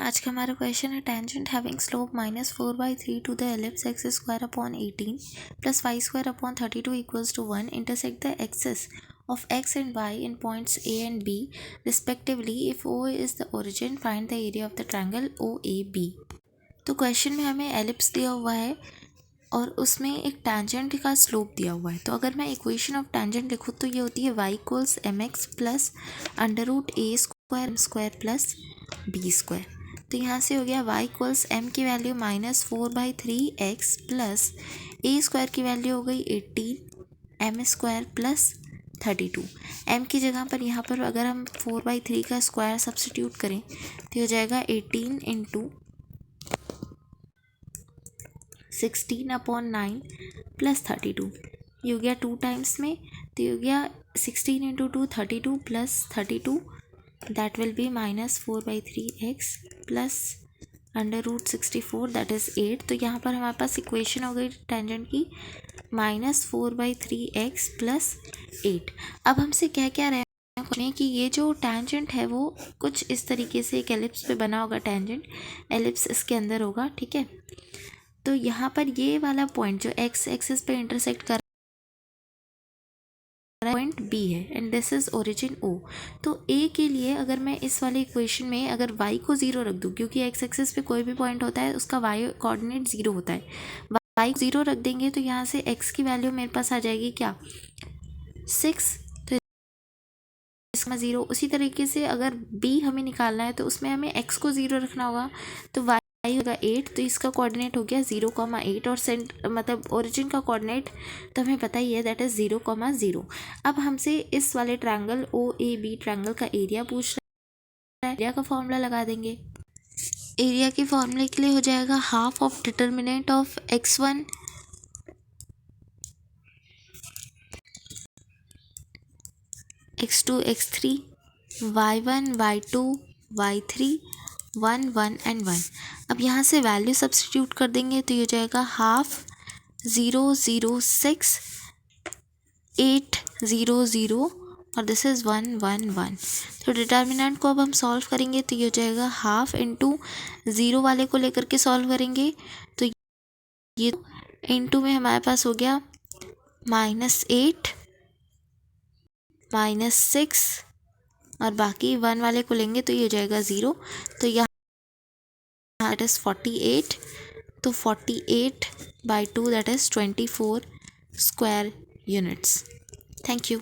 आज का हमारा क्वेश्चन है tangent having slope -4/3 to the ellipse x square upon 18 plus y square upon 32 equals to 1 intersect the axes of x and y in points a and b respectively. If O is the origin, find the area of the triangle OAB. तो question में हमें ellipse दिया हुआ है और उसमें एक tangent का स्लोप दिया हुआ है। तो अगर मैं इक्वेशन ऑफ टेंजेंट लिखूँ तो ये होती है y equals mx plus √a² plus b square. तो यहाँ से हो गया y इक्वल्स m की value -4/3x plus a square की वैल्यू हो गई 18 m स्क्वायर प्लस 32। m की जगह पर यहाँ पर अगर हम 4/3 का स्क्वायर सब्सटीट्यूट करें तो हो जाएगा 18 इंटू 16/9 प्लस 32। ये हो गया 2 टाइम्स में, तो ये हो गया 16 into 2 32 plus 32 that will be -4/3x plus √64 that is 8। तो यहाँ पर हमारे पास इक्वेशन हो गई टेंजेंट की -4/3x प्लस 8। अब हमसे क्या रहे हैं कि ये जो टेंजेंट है वो कुछ इस तरीके से एक एलिप्स पे बना होगा। टेंजेंट एलिप्स इसके अंदर होगा, ठीक है। तो यहाँ पर ये वाला पॉइंट जो x एक्सिस पे इंटरसेक्ट कर पॉइंट B है and this is origin O। तो A के लिए अगर मैं इस वाले इक्वेशन में अगर y को 0 रख दूँ, क्योंकि x एक्सिस पे कोई भी पॉइंट होता है उसका y कोऑर्डिनेट 0 होता है, y को 0 रख देंगे तो यहाँ से x की वैल्यू मेरे पास आ जाएगी क्या 6, तो इसका 0। उसी तरीके से अगर B हमें निकालना है तो उसमें हमें x को 0 रखना होगा, तो y होगा 8, तो इसका कोऑर्डिनेट हो गया 0,8 और मतलब ओरिजिन का कोऑर्डिनेट तो हमें पता ही है दैट इज़ 0,0। अब हमसे इस वाले ट्रायंगल OAB ट्रायंगल का एरिया पूछ रहा है। एरिया का फॉर्मूला लगा देंगे। एरिया के फॉर्मूले के लिए हो जाएगा half of determinant of x1 x2 x3 y1 y2 y3 1 1 and 1। अब यहाँ से वैल्यू सब्सटीट्यूट कर देंगे तो ये हो जाएगा हाफ 0,0,6 8,0,0 और दिस इज़ 1 1 1। तो डिटर्मिनेंट को अब हम सॉल्व करेंगे तो ये हो जाएगा हाफ इंटू 0 वाले को लेकर के सॉल्व करेंगे तो ये इंटू में हमारे पास हो गया -8 -6 और बाकी 1 वाले को लेंगे तो ये हो जाएगा 0। तो यहाँ दैट इज़ 48, तो 48/2 that is 24 square units. Thank you.